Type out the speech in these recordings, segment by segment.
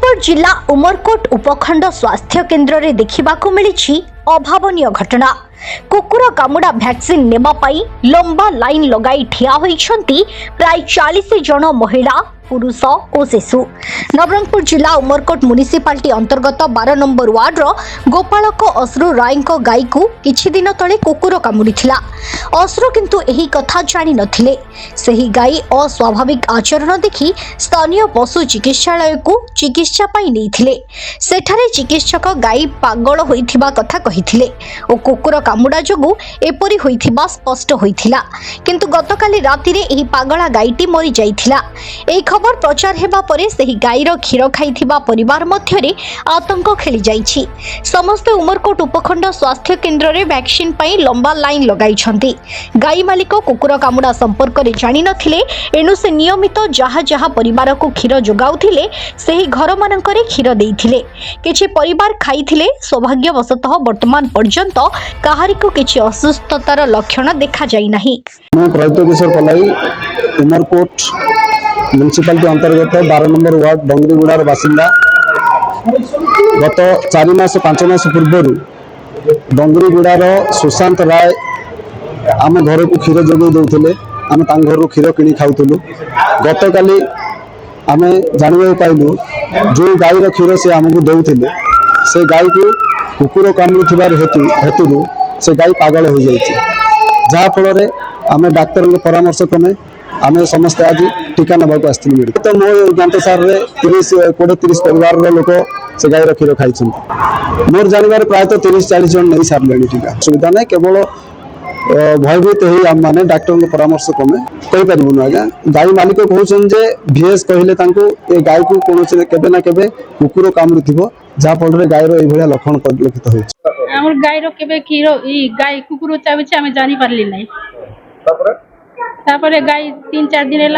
नवरंगपुर जिला उमरकोट उपखंड स्वास्थ्य केन्द्र रे देखिबाकू मिली अभावनीय घटना। कुकुर कामुड़ा वैक्सीन नेमा पाई लंबा लाइन लगाई ठिया होइछंती प्राय 40 जन महिला पुरुष और शिशु। नवरंगपुर जिला उमरकोट म्युनिसिपालिटी अंतर्गत 12 नंबर वार्ड गोपालक अश्रु राय गाई को किछि दिन तले कुकुर कामुड़ीथिला। अश्रु किंतु एही कथा जानि नथिले। सेही गाई अस्वाभाविक आचरण देखि स्थानीय पशु चिकित्सालय को चिकित्सा पाई नैथिले। सेठारे चिकित्सक गाई पागल होइथिबा कथा कहिथिले और कुकुर कामुड़ा जोगु एपरि होइथिबा स्पष्ट होइथिला। किंतु गतकाली रातिरे एही पागला गाईटी मरि जाइथिला। एही खबर प्रचार हेबा परे सेही गाईर क्षीर खाइथिबा परिवार मध्यरे आतंक खेली जाइछि। समस्त उमरकोट उपखंड स्वास्थ्य केन्द्र रे वैक्सीन पाई लंबा लाइन लगाइछंती। गाई मालिक कुकुर कामुड़ा संपर्क रे जानि नथिले, एनु से नियमित जहा जहा परिवार को क्षीर जोगाउथिले सेही घर मानकरे क्षीर देइथिले। किछि परिवार खाइथिले। सौभाग्यवशतः वर्तमान पर्यंत काहारी को किछि असुस्थतार लक्षण देखा जाई नाही। मैं प्रदीप किशोर पलाई उमरकोट म्युनिसिपालिटी अंतर्गत 12 नंबर वार्ड डंगरीगुड़ार बासिंदा। गत 4 मास 5 मास पूर्व डंगरीगुड़ार सुशांत राय आम घर को क्षीर जोगे देते। आम घर क्षीर कि खाऊलु। गतकाली आम जानवा पाइलु जो गाईर क्षीर से आमको देते से गाई को कुकुर कामुड़ हेतु से गाई पागल हो जाए। जहाँफल आम डाक्तर परामर्श क्रमे आम समस्त आज टीका नवाक आसलु। तो मो ज्ञातसार 30 परिवार लोक से गाईर क्षीर खाई। मोर जानवर प्रायत 30-40 जन नहीं सारे टीका। सुविधा ना केवल भयभीत हो आम मैंने डाक्टर परामर्श क्रमे कहीपरूँ। आज्ञा गाई मालिक कहते VS कहले ये गाई को कौन केबे ना केबे कुकुर कामुड़ थो जहाँफल गाईर ये लक्षण परिलक्षित हो। गाईर केबे क्षीर गाई कुकुर चाबी आम जानी पारली ना। तापरे गाई 3-4 दिन है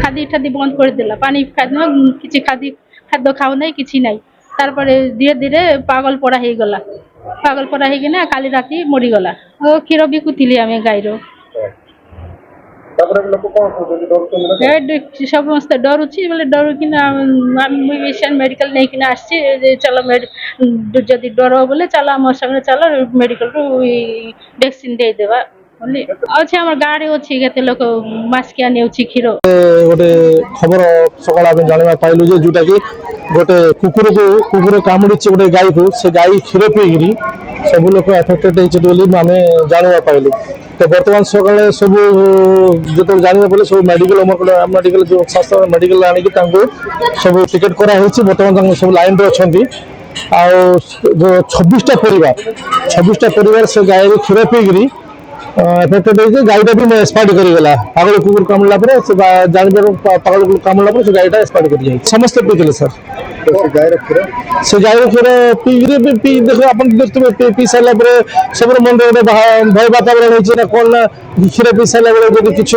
खादी ठादी बंद कर देला। पानी किसी खाद्य खाऊ ना कि ना। तारपरे धीरे धीरे पागल पड़ा हो गला। पागल पड़ा होना काली राति मरीगला। क्षीर बिकुली आम गाईर समस्त डरुची बोले डर कि मेडिकल नहीं कि आसी चलो जदि डर बोले चलो आम सामने चलो मेडिकल वैक्सीन दे देवा अच्छे आम गाड़ी अच्छी के लोक मास्किया ने क्षीर। गोटे खबर सकाल आम जाना पाइलु जोटा कि गोटे कुकुर कामुड़ी गोटे गाई को से गाई क्षीर पीकि सब लोग एफेक्टेड होती आम जाना पाइलु। तो बर्तमान सकाल सब जो जाना पड़े सब मेडिकल मेडिकल जो स्वास्थ्य मेडिकल आनिक सब टिकेट कराई। बर्तमान सब लाइन रे अच्छा जो 26टा परिवार से गाई क्षीर पीकि एफेक्टेड होती। गाईटा भी एक्सपायर्ड करगला। पागल कुकुर कामुड़ा जानवर पागल कुकुर कामुड़ा से गाईटा एक्सपायर्ड कर समस्त पीते सर। से गाईर क्षीर पीकि देख आप देखते पी सारा सब मन भय वातावरण होना कौन ना क्षीर पी सारा बेले किसी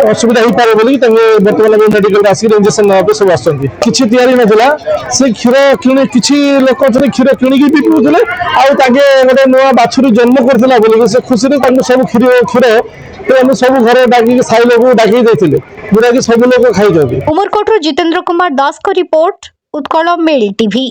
असुविधा हो पारे बोली बर्तमान मेडिकल आसिक इंजेक्शन ना सब आसुँच किसी तैयारी नाला। से क्षीर कि किसी लोक क्षीर किणिकी भी पीते गोटे नुआ बाछुरी जन्म करता बोलिक से खुशी सब क्षीर सब घर डाक साई लोग डाक जोटा कि सब लोग खाई। उमरकोट जितेंद्र कुमार दास को रिपोर्ट उत्कल मेल टीवी।